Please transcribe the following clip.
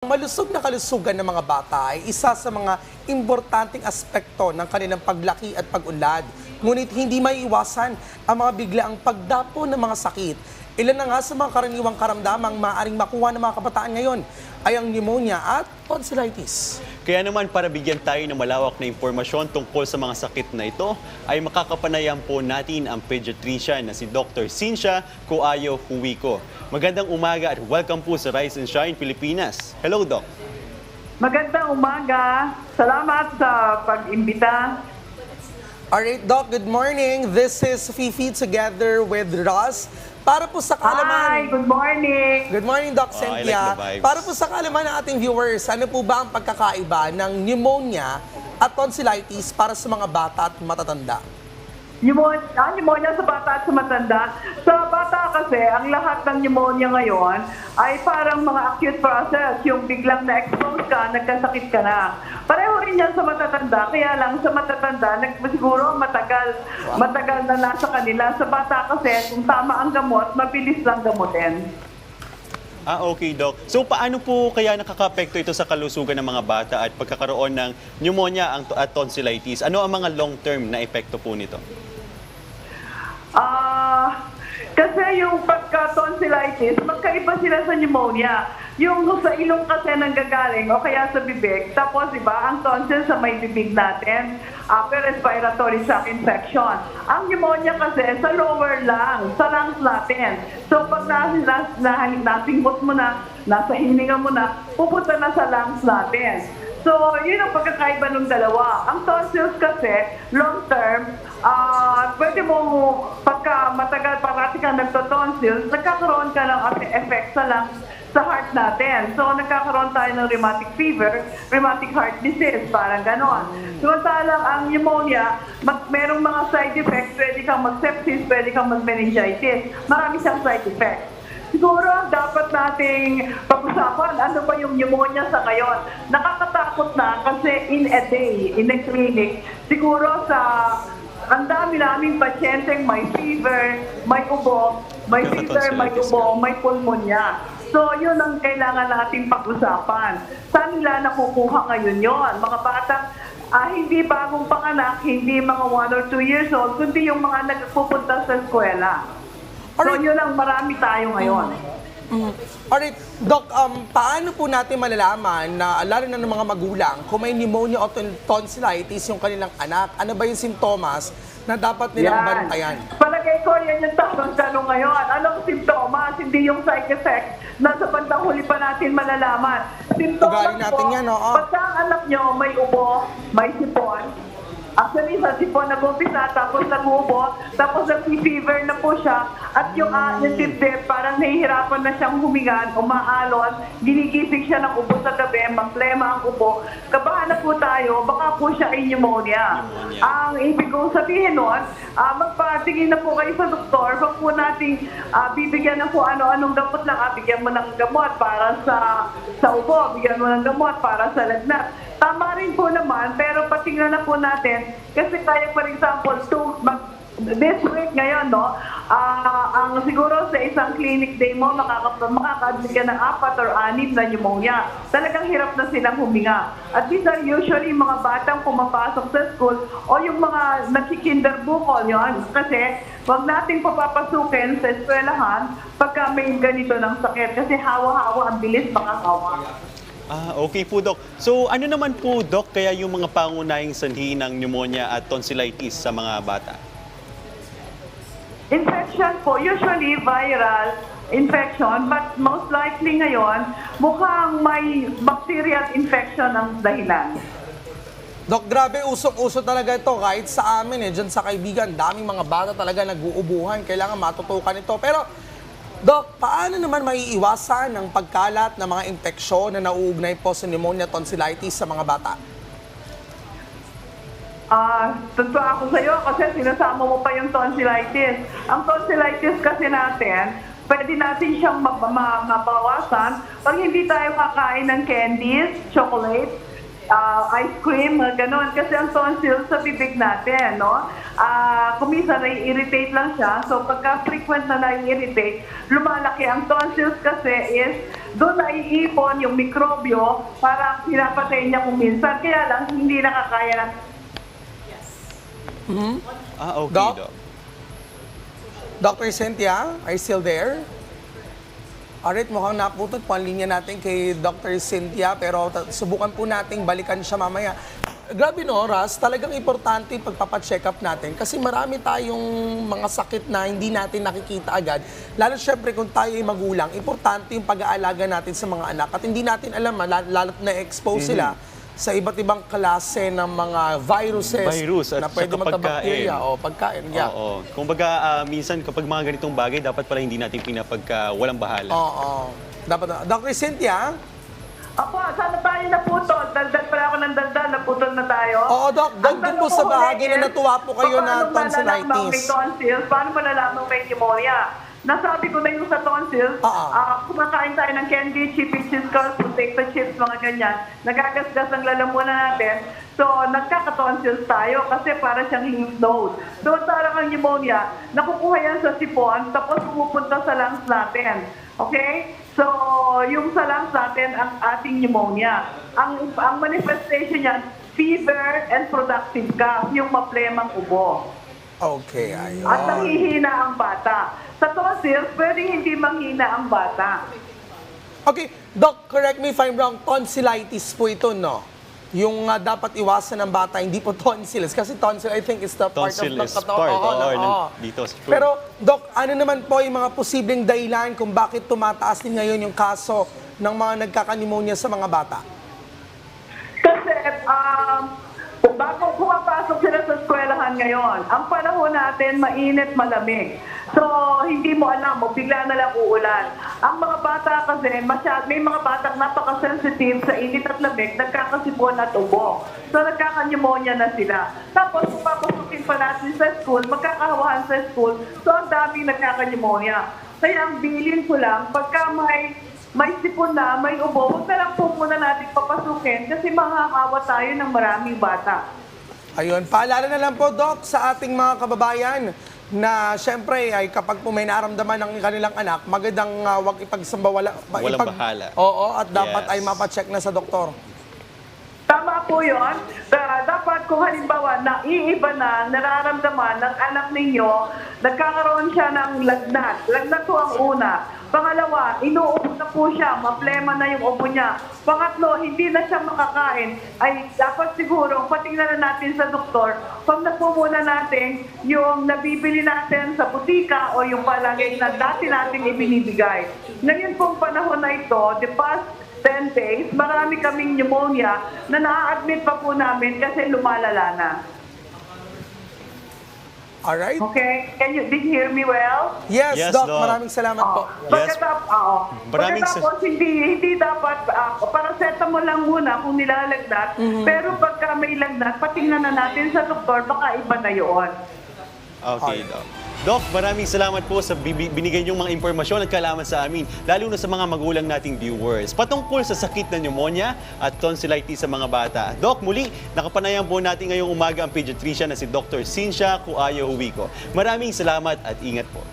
Malusog na kalusugan ng mga bata ay isa sa mga importanteng aspekto ng kanilang paglaki at pag-unlad. Ngunit hindi maiiwasan ang mga biglaang pagdapo ng mga sakit. Ilan na nga sa mga karaniwang karamdamang maaaring makuha ng mga kabataan ngayon ay ang pneumonia at tonsillitis. Kaya naman para bigyan tayo ng malawak na impormasyon tungkol sa mga sakit na ito, ay makakapanayan po natin ang pediatrician na si Dr. Cynthia Coayo Huico. Magandang umaga at welcome po sa Rise and Shine Pilipinas. Hello, Doc. Magandang umaga. Salamat sa pag-imbita. Alright, Doc, good morning. This is Fifi together with Ross. Para po sa Hi, kaalaman... good morning. Good morning, Doc Oh, I like Cynthia. the vibes. Para po sa kaalaman ng ating viewers, ano po ba ang pagkakaiba ng pneumonia at tonsillitis para sa mga bata at matatanda? Pneumonia sa bata at sa matanda. Sa bata kasi, ang lahat ng pneumonia ngayon ay parang mga acute process. Yung biglang na-expose ka, nagkasakit ka na. Pareho rin yan sa matatanda. Kaya lang sa matatanda, siguro matagal na nasa kanila. Sa bata kasi, kung tama ang gamot, mabilis lang gamutin. Okay, Doc. So paano po kaya nakaka-apekto ito sa kalusugan ng mga bata at pagkakaroon ng pneumonia at tonsillitis? Ano ang mga long-term na epekto po nito? Kasi yung pagka-tonsillitis, magkaiba sila sa pneumonia. Yung sa ilong kasi nanggagaling o kaya sa bibig. Tapos, di ba, ang tonsil sa may bibig natin, upper respiratory tract infection. Ang pneumonia kasi sa lower lung, sa lungs natin. So, pag nasinghot mo na, nasa hininga mo na, pupunta na sa lungs natin. So, yun ang pagkakaiba ng dalawa. Ang tonsils kasi, long term, pwede mo, pagka matagal parati ka nagtotonsils, nagkakaroon ka ng effect sa lungs, sa heart natin. So, nagkakaroon tayo ng rheumatic fever, rheumatic heart disease, parang ganon. Samantalang ang pneumonia, merong mga side effects, pwede kang mag-sepsis, pwede kang mag-meningitis. Marami siyang side effects. Siguro dapat nating pag-usapan ano ba yung pneumonia sa ngayon. Nakakatakot na kasi in a day, in a clinic, siguro sa ang dami naming pasyenteng may fever, may ubo, may fever, may ubo, may pulmonya. So, yun ang kailangan nating pag-usapan. Saan nila nakukuha ngayon yon? Mga batang hindi bagong panganak, hindi mga 1 or 2 years old, kundi yung mga nagpupunta sa eskwela. So, yun ang marami tayo ngayon. Alright, Doc, paano po natin malalaman na lalo na ng mga magulang kung may pneumonia o tonsillitis yung kanilang anak? Ano ba yung sintomas na dapat nilang bantayan? Palagay ko, yan yung tanong ngayon. Anong sintomas? Hindi yung side effect. Nasa bandang huli pa natin malalaman. Sintomas Ugali natin po, yan, oo. pagka ang anak nyo may ubo, may sipon, actually, sa sipon nag-umpisa, tapos nag-ubo, tapos nag-fever na po siya, at yung dibdib, parang nahihirapan na siyang huminga, umaalon, ginigising siya ng ubo sa gabi, magplema ang ubo, kabahan na po tayo, baka po siya ay pneumonia. Ang ibig kong sabihin nun, magpatingin na po kayo sa doktor, wag po nating bibigyan ng po ano-anong gamot lang, bigyan mo ng gamot para sa ubo, bigyan mo ng gamot para sa lagnat. Tama rin po naman, pero patingnan na po natin, kasi tayo, for example, this week ngayon, no, ang siguro sa isang clinic day mo, makaka-admit ka ng 4 or 6 na pneumonia. Talagang hirap na silang huminga. At these are usually mga batang pumapasok sa school o yung mga nagkikinderbukol yun. Kasi wag nating papapasukin sa eskwelahan pagka may ganito ng sakit. Kasi hawa-hawa, ang bilis makakawa. Okay po, Doc. So ano naman po, Doc, kaya yung mga pangunahing sanhi ng pneumonia at tonsillitis sa mga bata? Infection po, usually viral infection, but most likely ngayon, mukhang may bacterial infection ang dahilan. Doc, grabe, usok-uso talaga ito. Kahit sa amin, dyan sa kaibigan, daming mga bata talaga nag-uubuhan. Kailangan matutukan ito. Pero, Doc, paano naman maiiwasan ang pagkalat ng mga infeksyon na nauugnay po sa pneumonia tonsillitis sa mga bata? Totoo ako sa'yo kasi sinasama mo pa yung tonsillitis. Ang tonsillitis kasi natin, pwede natin siyang mabawasan pag hindi tayo kakain ng candies, chocolate, ice cream, gano'n. Kasi ang tonsil sa bibig natin, no? Kuminsan nai-irritate lang siya. So pagka frequent na nai-irritate, lumalaki. Ang tonsils kasi is doon naiipon yung mikrobyo, parang pinapatay niya kung minsan. Kaya lang, hindi nakakaya ng Okay, Doc? Doc. Dr. Cynthia, are you still there? Alright, mukhang naputot po ang linya natin kay Dr. Cynthia, pero subukan po nating balikan siya mamaya. Grabe no, Ras, talagang importante yung pagpapacheck up natin kasi marami tayong mga sakit na hindi natin nakikita agad. Lalo syempre kung tayo ay magulang, importante yung pag-aalaga natin sa mga anak at hindi natin alam, lalo't na-expose sila sa iba't ibang klase ng mga viruses Virus at na pwede saka magka-bacteria pagkain. o pagkain. Yeah. Oo. Kumbaga, minsan kapag mga ganitong bagay, dapat pala hindi natin pinapagka walang bahala. Oo. Dapat. Dr. Cynthia? Apo, sana tayo naputol. Daldal pala ako ng daldal, naputol na tayo. Oo, Doc. Ang Doon po tanong sa ko bahagi ulit na is, natuwa po kayo na paano malalaman may tonsillitis. tonsils? Paano malalaman may pneumonia? Nasabi ko na yung sa tonsils, kumakain tayo ng candy, chippy cheese curls, potato chips, mga ganyan. Nagagasgas ang lalamunan natin. So, nagkaka-tonsils tayo kasi para siyang lymph node. So, parang ang pneumonia, nakukuha yan sa sipon, tapos pumupunta sa lungs natin. Okay? So, yung sa lungs natin, ang ating pneumonia. Ang manifestation niyan, fever and productive cough, yung maplemang ubo. Okay, ayun. At nanghihina ang bata. Sa tonsils, pwedeng hindi manghina ang bata. Okay, Doc, correct me if I'm wrong, tonsillitis po ito, no? Yung dapat iwasan ng bata, hindi po tonsils. Kasi tonsil, I think, is the part Tonsil of the is katawan. part, Oo, oo, oo. dito sa food. Pero, Doc, ano naman po yung mga posibleng dahilan kung bakit tumataas din ngayon yung kaso ng mga nagkaka-pneumonia sa mga bata? Kasi, bago pumapasok sila sa eskwelahan ngayon, ang panahon natin mainit, malamig. So, hindi mo alam, bigla na lang uulan. Ang mga bata kasi, may mga batang napaka-sensitive sa init at lamig, nagkakasipon at ubo. So, nagkaka-pneumonia na sila. Tapos, kung papasukin pa natin sa school, magkakahawahan sa school, so ang daming nagkaka-pneumonia. Kaya ang bilin ko lang, pagka may sipon na, may ubo, huwag na lang po muna natin papasukin kasi makakawa tayo ng maraming bata. Ayun, paalala na lang po, Doc, sa ating mga kababayan na syempre ay kapag po may naramdaman ng kanilang anak, magandang wag ipagsambawala. Walang bahala. Oo, at dapat Yes. ay mapacheck na sa doktor. Tama po yun. Dapat kung halimbawa na iiba na nararamdaman ng anak ninyo, nagkakaroon siya ng lagnat. Lagnat po ang una. Pangalawa, inuubo na po siya, maplema na yung ubo niya. Pangatlo, hindi na siya makakain. Ay dapat siguro, patingnan na natin sa doktor, kung po muna natin yung nabibili natin sa butika o yung palagay na dati natin ibinibigay. Ngayon pong panahon na ito, the past 10 days, marami kaming pneumonia na na-admit pa po namin kasi lumalala na. Alright? Okay? Did you hear me well? Yes, Yes, Doc. Doc. Maraming salamat po. Pagkatapos, hindi dapat, paracetamol lang muna kung nilalagnat. Pero pagka may lagnat, patingnan na natin sa doktor, baka iba na yun. Okay, Doc. Doc, maraming salamat po sa binigay niyong mga impormasyon at kaalaman sa amin, lalo na sa mga magulang nating viewers, patungkol sa sakit na pneumonia at tonsillitis sa mga bata. Doc, muli, nakapanayan po natin ngayong umaga ang pediatrician na si Dr. Cynthia Cuayo Huico. Maraming salamat at ingat po.